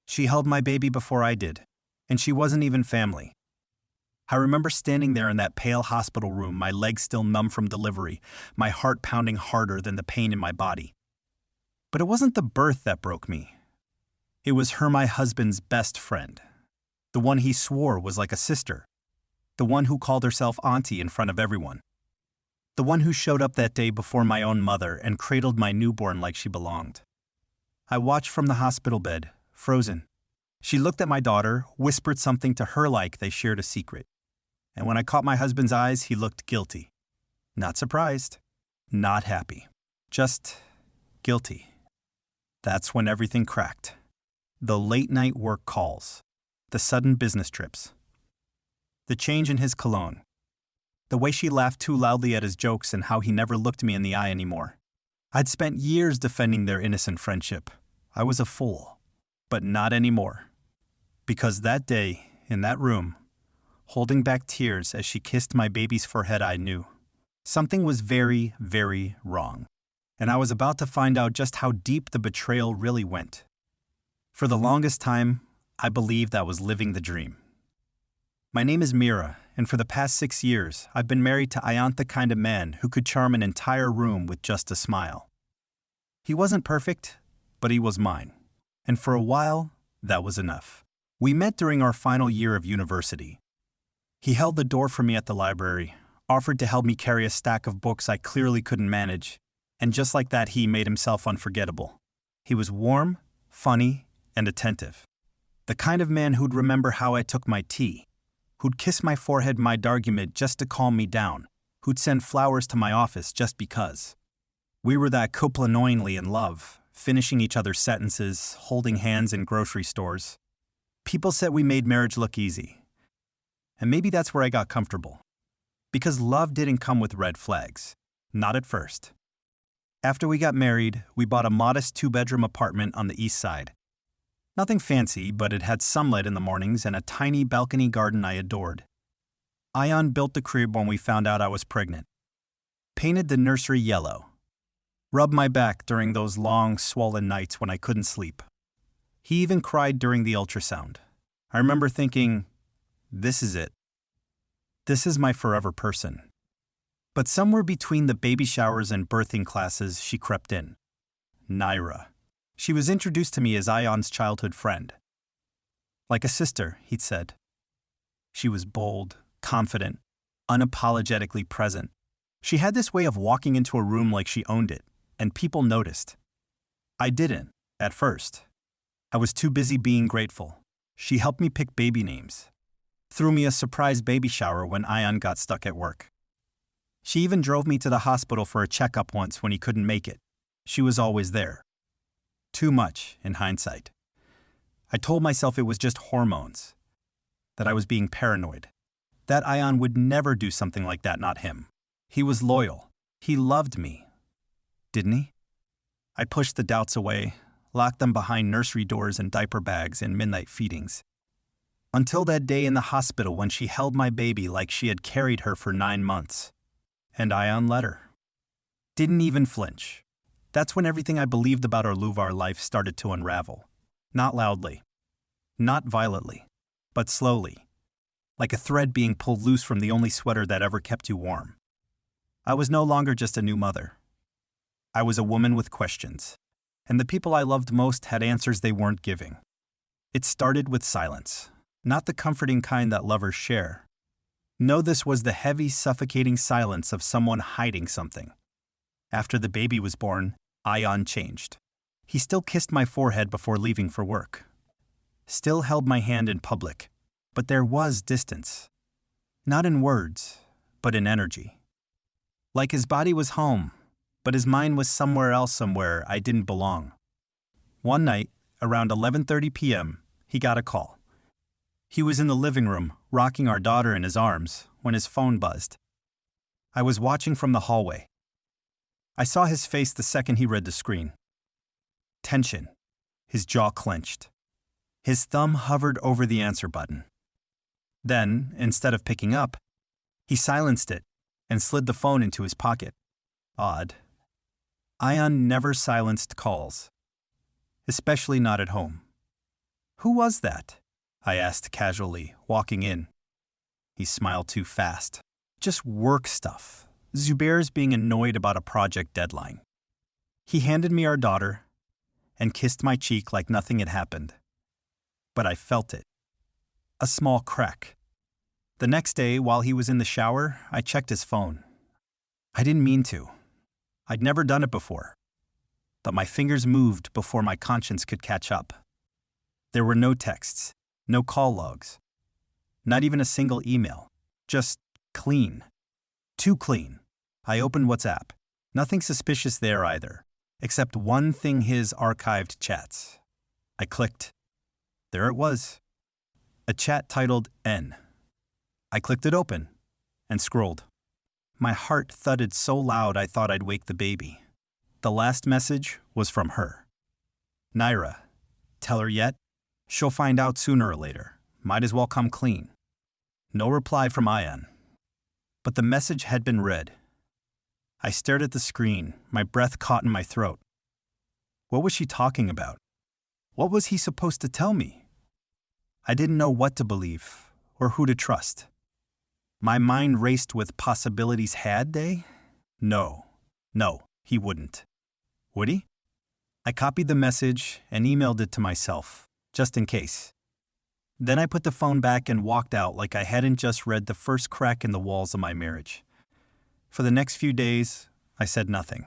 She held my baby before I did, and she wasn't even family. I remember standing there in that pale hospital room, my legs still numb from delivery, my heart pounding harder than the pain in my body. But it wasn't the birth that broke me. It was her, my husband's best friend. The one he swore was like a sister. The one who called herself auntie in front of everyone. The one who showed up that day before my own mother and cradled my newborn like she belonged. I watched from the hospital bed, frozen. She looked at my daughter, whispered something to her like they shared a secret. And when I caught my husband's eyes, he looked guilty. Not surprised. Not happy. Just guilty. That's when everything cracked. The late-night work calls. The sudden business trips. The change in his cologne. The way she laughed too loudly at his jokes and how he never looked me in the eye anymore. I'd spent years defending their innocent friendship. I was a fool. But not anymore. Because that day, in that room, holding back tears as she kissed my baby's forehead, I knew something was very, very wrong. And I was about to find out just how deep the betrayal really went. For the longest time, I believed I was living the dream. My name is Mira, and for the past 6 years, I've been married to Ayaan, the kind of man who could charm an entire room with just a smile. He wasn't perfect, but he was mine. And for a while, that was enough. We met during our final year of university. He held the door for me at the library, offered to help me carry a stack of books I clearly couldn't manage, and just like that, he made himself unforgettable. He was warm, funny, and attentive. The kind of man who'd remember how I took my tea, who'd kiss my forehead mid-argument just to calm me down, who'd send flowers to my office just because. We were that couple annoyingly in love, finishing each other's sentences, holding hands in grocery stores. People said we made marriage look easy. And maybe that's where I got comfortable. Because love didn't come with red flags. Not at first. After we got married, we bought a modest 2-bedroom apartment on the east side. Nothing fancy, but it had sunlight in the mornings and a tiny balcony garden I adored. Ayaan built the crib when we found out I was pregnant. Painted the nursery yellow. Rubbed my back during those long, swollen nights when I couldn't sleep. He even cried during the ultrasound. I remember thinking, this is it. This is my forever person. But somewhere between the baby showers and birthing classes, she crept in. Mira. She was introduced to me as Ayaan's childhood friend. Like a sister, he'd said. She was bold, confident, unapologetically present. She had this way of walking into a room like she owned it, and people noticed. I didn't, at first. I was too busy being grateful. She helped me pick baby names. Threw me a surprise baby shower when Ayaan got stuck at work. She even drove me to the hospital for a checkup once when he couldn't make it. She was always there. Too much, in hindsight. I told myself it was just hormones. That I was being paranoid. That Ayaan would never do something like that, not him. He was loyal. He loved me. Didn't he? I pushed the doubts away, locked them behind nursery doors and diaper bags and midnight feedings. Until that day in the hospital when she held my baby like she had carried her for 9 months. And Ayaan let her. Didn't even flinch. That's when everything I believed about our Luvar life started to unravel. Not loudly. Not violently. But slowly. Like a thread being pulled loose from the only sweater that ever kept you warm. I was no longer just a new mother. I was a woman with questions. And the people I loved most had answers they weren't giving. It started with silence. Not the comforting kind that lovers share. No, this was the heavy, suffocating silence of someone hiding something. After the baby was born, Ayaan changed. He still kissed my forehead before leaving for work. Still held my hand in public. But there was distance. Not in words, but in energy. Like his body was home, but his mind was somewhere else somewhere I didn't belong. One night, around 11:30 p.m., he got a call. He was in the living room, rocking our daughter in his arms, when his phone buzzed. I was watching from the hallway. I saw his face the second he read the screen. Tension. His jaw clenched. His thumb hovered over the answer button. Then, instead of picking up, he silenced it and slid the phone into his pocket. Odd. Ayaan never silenced calls. Especially not at home. Who was that? I asked casually, walking in. He smiled too fast. Just work stuff. Zubair's being annoyed about a project deadline. He handed me our daughter and kissed my cheek like nothing had happened. But I felt it. A small crack. The next day, while he was in the shower, I checked his phone. I didn't mean to. I'd never done it before. But my fingers moved before my conscience could catch up. There were no texts, no call logs, not even a single email. Just clean. Too clean. I opened WhatsApp. Nothing suspicious there either, except one thing: his archived chats. I clicked. There it was. A chat titled N. I clicked it open and scrolled. My heart thudded so loud I thought I'd wake the baby. The last message was from her. Mira, tell her yet? She'll find out sooner or later. Might as well come clean. No reply from Ayaan. But the message had been read. I stared at the screen, my breath caught in my throat. What was she talking about? What was he supposed to tell me? I didn't know what to believe or who to trust. My mind raced with possibilities. Had they? No, he wouldn't. Would he? I copied the message and emailed it to myself, just in case. Then I put the phone back and walked out like I hadn't just read the first crack in the walls of my marriage. For the next few days, I said nothing.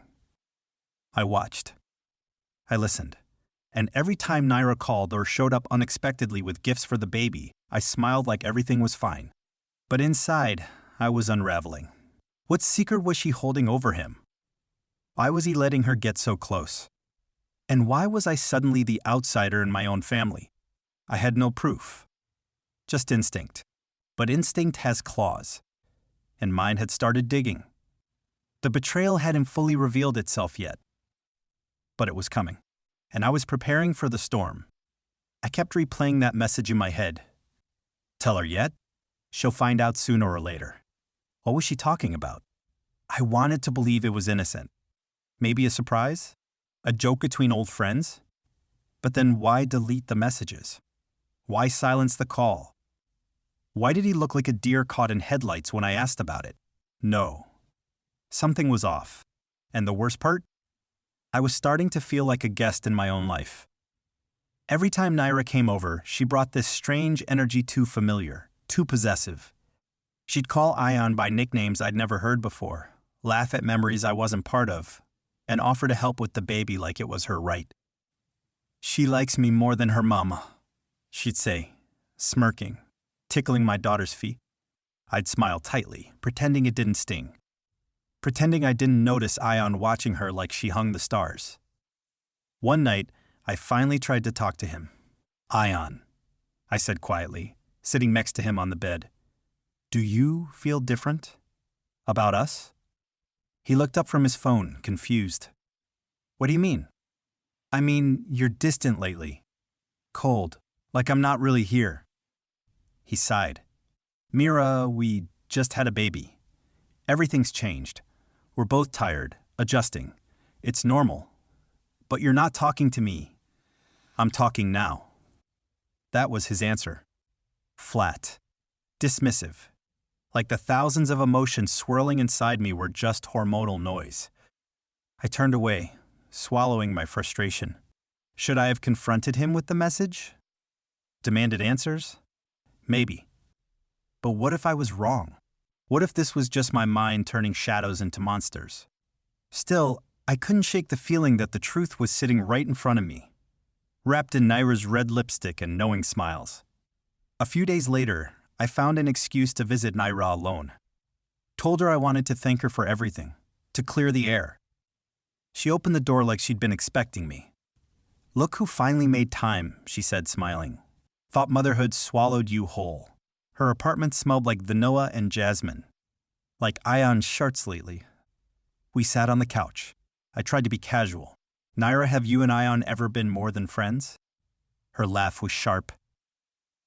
I watched. I listened. And every time Mira called or showed up unexpectedly with gifts for the baby, I smiled like everything was fine. But inside, I was unraveling. What secret was she holding over him? Why was he letting her get so close? And why was I suddenly the outsider in my own family? I had no proof. Just instinct. But instinct has claws. And mine had started digging. The betrayal hadn't fully revealed itself yet. But it was coming. And I was preparing for the storm. I kept replaying that message in my head. Tell her yet? She'll find out sooner or later. What was she talking about? I wanted to believe it was innocent. Maybe a surprise? A joke between old friends? But then why delete the messages? Why silence the call? Why did he look like a deer caught in headlights when I asked about it? No. Something was off. And the worst part? I was starting to feel like a guest in my own life. Every time Mira came over, she brought this strange energy, too familiar, too possessive. She'd call Ayaan by nicknames I'd never heard before, laugh at memories I wasn't part of, and offer to help with the baby like it was her right. She likes me more than her mama, she'd say, smirking, tickling my daughter's feet. I'd smile tightly, pretending it didn't sting. Pretending I didn't notice Ayaan watching her like she hung the stars. One night, I finally tried to talk to him. Ayaan, I said quietly, sitting next to him on the bed. Do you feel different? About us? He looked up from his phone, confused. What do you mean? I mean, you're distant lately. Cold, like I'm not really here. He sighed. Mira, we just had a baby. Everything's changed. We're both tired, adjusting. It's normal. But you're not talking to me. I'm talking now. That was his answer. Flat. Dismissive. Like the thousands of emotions swirling inside me were just hormonal noise. I turned away, swallowing my frustration. Should I have confronted him with the message? Demanded answers? Maybe. But what if I was wrong? What if this was just my mind turning shadows into monsters? Still, I couldn't shake the feeling that the truth was sitting right in front of me, wrapped in Mira's red lipstick and knowing smiles. A few days later, I found an excuse to visit Mira alone. Told her I wanted to thank her for everything, to clear the air. She opened the door like she'd been expecting me. Look who finally made time, she said, smiling. Thought motherhood swallowed you whole. Her apartment smelled like vanilla and jasmine, like Ayaan's shirts lately. We sat on the couch. I tried to be casual. Mira, have you and Ayaan ever been more than friends? Her laugh was sharp.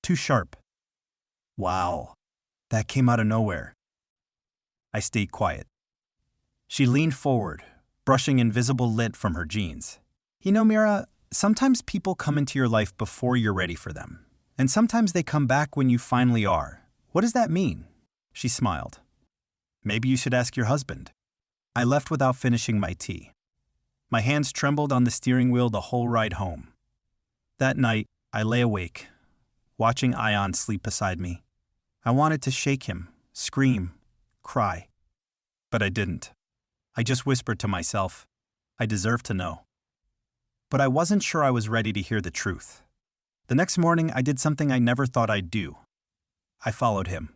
Too sharp. Wow, that came out of nowhere. I stayed quiet. She leaned forward, brushing invisible lint from her jeans. You know, Mira, Sometimes people come into your life before you're ready for them, and sometimes they come back when you finally are. What does that mean? She smiled. Maybe you should ask your husband. I left without finishing my tea. My hands trembled on the steering wheel the whole ride home. That night, I lay awake, watching Ayaan sleep beside me. I wanted to shake him, scream, cry. But I didn't. I just whispered to myself, I deserve to know. But I wasn't sure I was ready to hear the truth. The next morning, I did something I never thought I'd do. I followed him.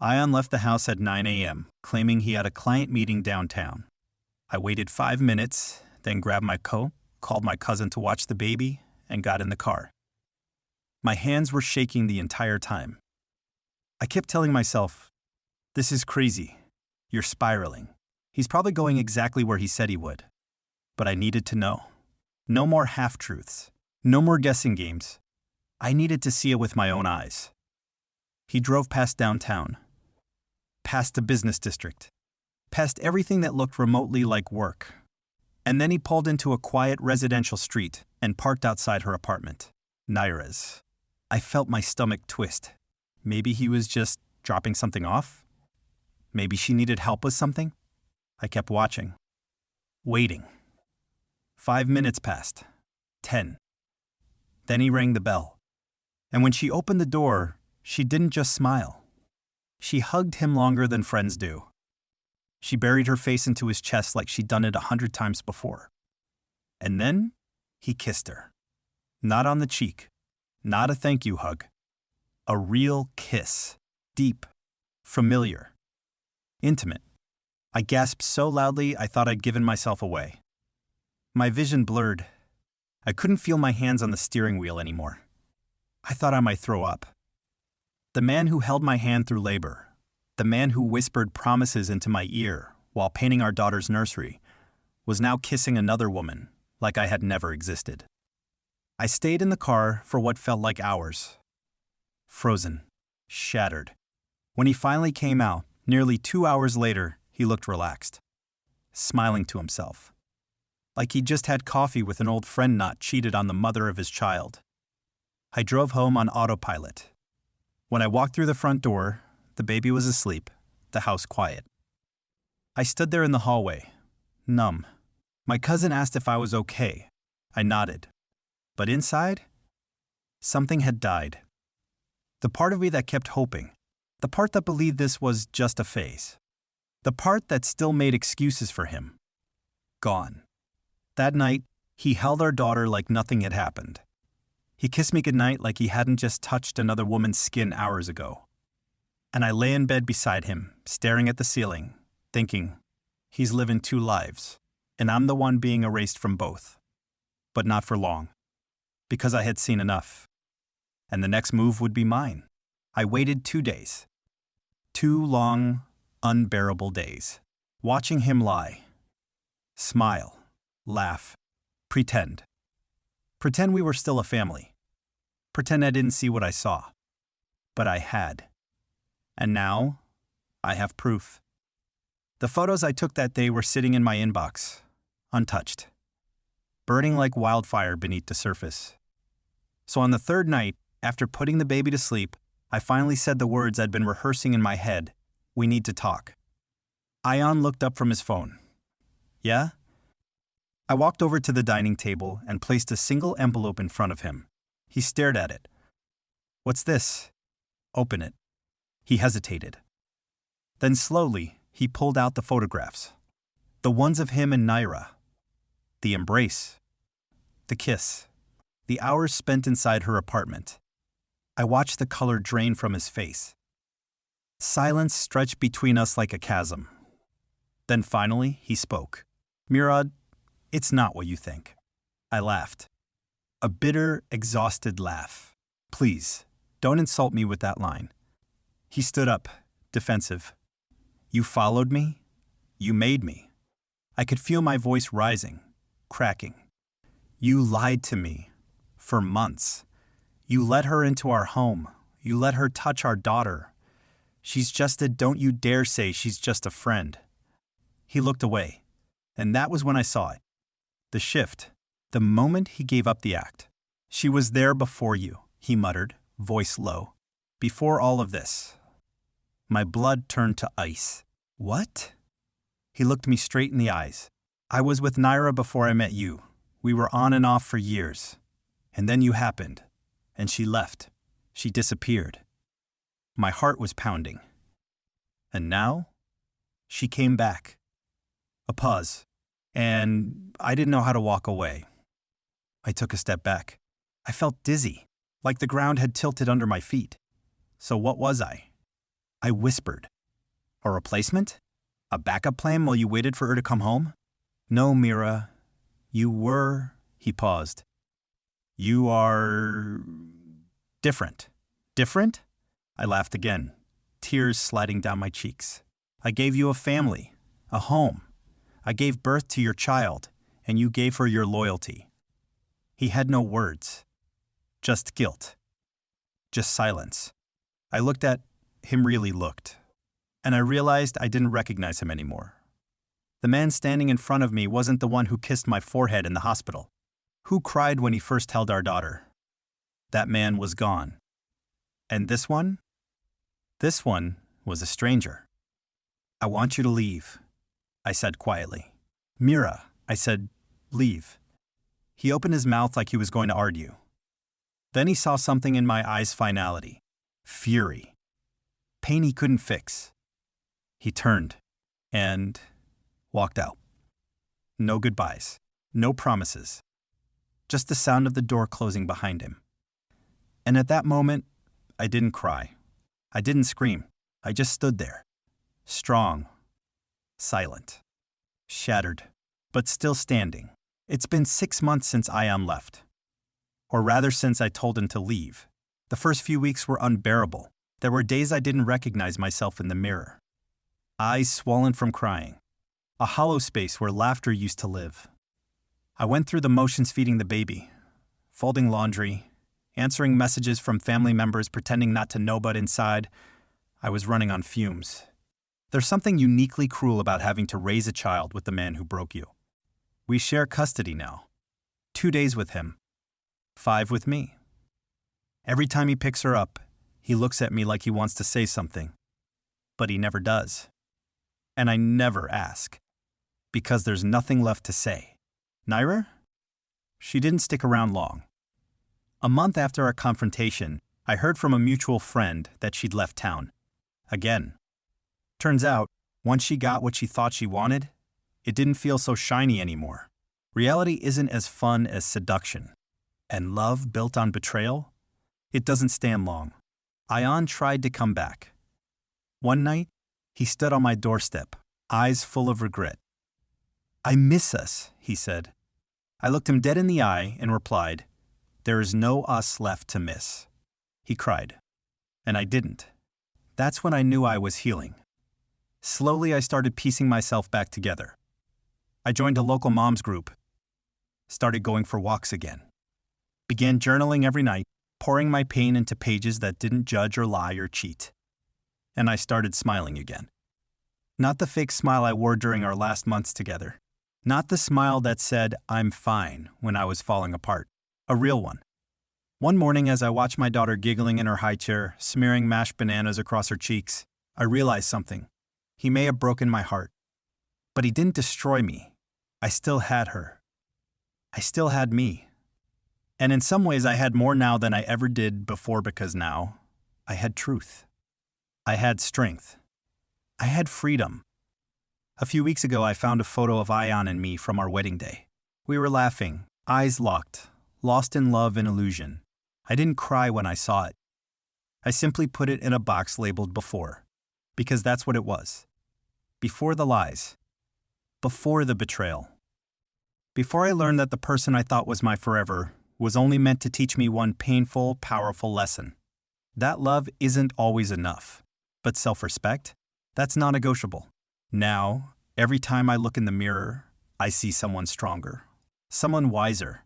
Ayaan left the house at 9 a.m., claiming he had a client meeting downtown. I waited 5 minutes, then grabbed my coat, called my cousin to watch the baby, and got in the car. My hands were shaking the entire time. I kept telling myself, this is crazy. You're spiraling. He's probably going exactly where he said he would. But I needed to know. No more half-truths. No more guessing games. I needed to see it with my own eyes. He drove past downtown, past the business district, past everything that looked remotely like work. And then he pulled into a quiet residential street and parked outside her apartment, Mira's. I felt my stomach twist. Maybe he was just dropping something off? Maybe she needed help with something? I kept watching, waiting. 5 minutes passed. 10. Then he rang the bell. And when she opened the door, she didn't just smile. She hugged him longer than friends do. She buried her face into his chest like she'd done it 100 times before. And then he kissed her. Not on the cheek. Not a thank you hug. A real kiss. Deep. Familiar. Intimate. I gasped so loudly I thought I'd given myself away. My vision blurred. I couldn't feel my hands on the steering wheel anymore. I thought I might throw up. The man who held my hand through labor, the man who whispered promises into my ear while painting our daughter's nursery, was now kissing another woman like I had never existed. I stayed in the car for what felt like hours. Frozen. Shattered. When he finally came out, nearly 2 hours later, he looked relaxed, smiling to himself. Like he'd just had coffee with an old friend not cheated on the mother of his child. I drove home on autopilot. When I walked through the front door, the baby was asleep, the house quiet. I stood there in the hallway, numb. My cousin asked if I was okay. I nodded. But inside, something had died. The part of me that kept hoping, the part that believed this was just a phase, the part that still made excuses for him, gone. That night, he held our daughter like nothing had happened. He kissed me goodnight like he hadn't just touched another woman's skin hours ago. And I lay in bed beside him, staring at the ceiling, thinking, he's living 2 lives, and I'm the one being erased from both. But not for long, because I had seen enough. And the next move would be mine. I waited 2 days. 2 long, unbearable days, watching him lie, smile, laugh, pretend. Pretend we were still a family. Pretend I didn't see what I saw. But I had. And now, I have proof. The photos I took that day were sitting in my inbox, untouched, burning like wildfire beneath the surface. So on the 3rd night, after putting the baby to sleep, I finally said the words I'd been rehearsing in my head. We need to talk. Ayaan looked up from his phone. Yeah? I walked over to the dining table and placed a single envelope in front of him. He stared at it. What's this? Open it. He hesitated. Then slowly, he pulled out the photographs. The ones of him and Mira. The embrace. The kiss. The hours spent inside her apartment. I watched the color drain from his face. Silence stretched between us like a chasm. Then finally, he spoke. Mira, it's not what you think. I laughed. A bitter, exhausted laugh. Please, don't insult me with that line. He stood up, defensive. You followed me? You made me. I could feel my voice rising, cracking. You lied to me. For months. You let her into our home. You let her touch our daughter. She's just a don't you dare say she's just a friend. He looked away, and that was when I saw it. The shift. The moment he gave up the act. She was there before you, he muttered, voice low. Before all of this. My blood turned to ice. What? He looked me straight in the eyes. I was with Mira before I met you. We were on and off for years. And then you happened. And she left. She disappeared. My heart was pounding. And now? She came back. A pause. And I didn't know how to walk away. I took a step back. I felt dizzy, like the ground had tilted under my feet. So what was I? I whispered. A replacement? A backup plan while you waited for her to come home? No, Mira. You were... He paused. You are... different. Different? I laughed again, tears sliding down my cheeks. I gave you a family, a home. I gave birth to your child, and you gave her your loyalty. He had no words. Just guilt. Just silence. I looked at him, really looked, and I realized I didn't recognize him anymore. The man standing in front of me wasn't the one who kissed my forehead in the hospital, who cried when he first held our daughter. That man was gone. And this one? This one was a stranger. I want you to leave, I said quietly. Mira, I said, leave. He opened his mouth like he was going to argue. Then he saw something in my eyes' finality. Fury. Pain he couldn't fix. He turned and walked out. No goodbyes. No promises. Just the sound of the door closing behind him. And at that moment, I didn't cry. I didn't scream. I just stood there. Strong. Silent. Shattered. But still standing. It's been 6 months since Ayaan left. Or rather, since I told him to leave. The first few weeks were unbearable. There were days I didn't recognize myself in the mirror. Eyes swollen from crying. A hollow space where laughter used to live. I went through the motions feeding the baby, folding laundry, answering messages from family members, pretending not to know, but inside, I was running on fumes. There's something uniquely cruel about having to raise a child with the man who broke you. We share custody now. 2 days with him. 5 with me. Every time he picks her up, he looks at me like he wants to say something. But he never does. And I never ask. Because there's nothing left to say. Mira? She didn't stick around long. A month after our confrontation, I heard from a mutual friend that she'd left town. Again. Turns out, once she got what she thought she wanted, it didn't feel so shiny anymore. Reality isn't as fun as seduction. And love built on betrayal? It doesn't stand long. Ayaan tried to come back. One night, he stood on my doorstep, eyes full of regret. I miss us, he said. I looked him dead in the eye and replied, there is no us left to miss. He cried. And I didn't. That's when I knew I was healing. Slowly, I started piecing myself back together. I joined a local moms group. Started going for walks again. Began journaling every night, pouring my pain into pages that didn't judge or lie or cheat. And I started smiling again. Not the fake smile I wore during our last months together. Not the smile that said, I'm fine, when I was falling apart. A real one. One morning, as I watched my daughter giggling in her high chair, smearing mashed bananas across her cheeks, I realized something. He may have broken my heart. But he didn't destroy me. I still had her. I still had me. And in some ways, I had more now than I ever did before, because now I had truth. I had strength. I had freedom. A few weeks ago, I found a photo of Ayaan and me from our wedding day. We were laughing, eyes locked, lost in love and illusion. I didn't cry when I saw it. I simply put it in a box labeled before, because that's what it was. Before the lies. Before the betrayal. Before I learned that the person I thought was my forever was only meant to teach me one painful, powerful lesson. That love isn't always enough. But self-respect? That's non-negotiable. Now, every time I look in the mirror, I see someone stronger. Someone wiser.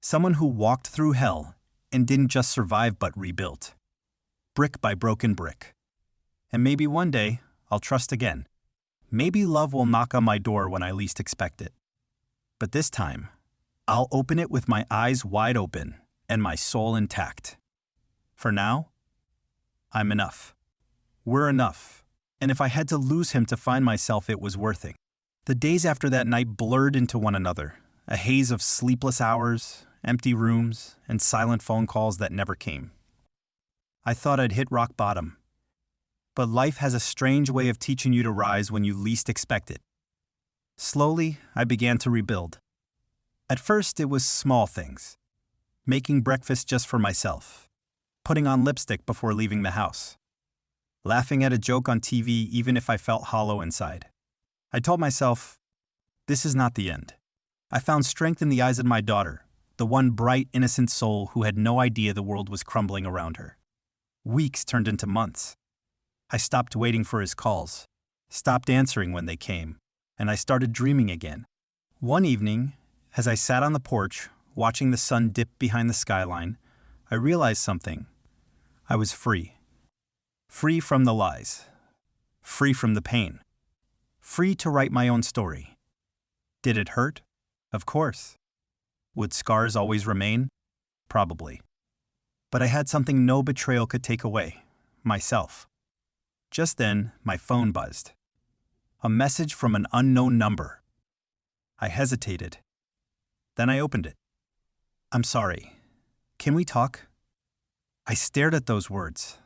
Someone who walked through hell and didn't just survive but rebuilt. Brick by broken brick. And maybe one day, I'll trust again. Maybe love will knock on my door when I least expect it. But this time, I'll open it with my eyes wide open and my soul intact. For now, I'm enough. We're enough. And if I had to lose him to find myself, it was worth it. The days after that night blurred into one another, a haze of sleepless hours, empty rooms, and silent phone calls that never came. I thought I'd hit rock bottom. But life has a strange way of teaching you to rise when you least expect it. Slowly, I began to rebuild. At first, it was small things. Making breakfast just for myself. Putting on lipstick before leaving the house. Laughing at a joke on TV even if I felt hollow inside. I told myself, this is not the end. I found strength in the eyes of my daughter, the one bright, innocent soul who had no idea the world was crumbling around her. Weeks turned into months. I stopped waiting for his calls, stopped answering when they came, and I started dreaming again. One evening, as I sat on the porch, watching the sun dip behind the skyline, I realized something. I was free. Free from the lies. Free from the pain. Free to write my own story. Did it hurt? Of course. Would scars always remain? Probably. But I had something no betrayal could take away. Myself. Just then, my phone buzzed. A message from an unknown number. I hesitated. Then I opened it. I'm sorry. Can we talk? I stared at those words.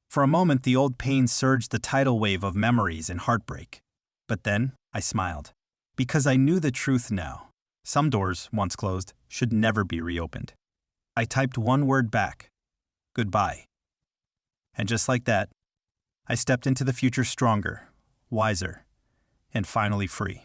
For a moment, the old pain surged the tidal wave of memories and heartbreak. But then, I smiled. Because I knew the truth now. Some doors, once closed, should never be reopened. I typed one word back. Goodbye. And just like that, I stepped into the future stronger, wiser, and finally free.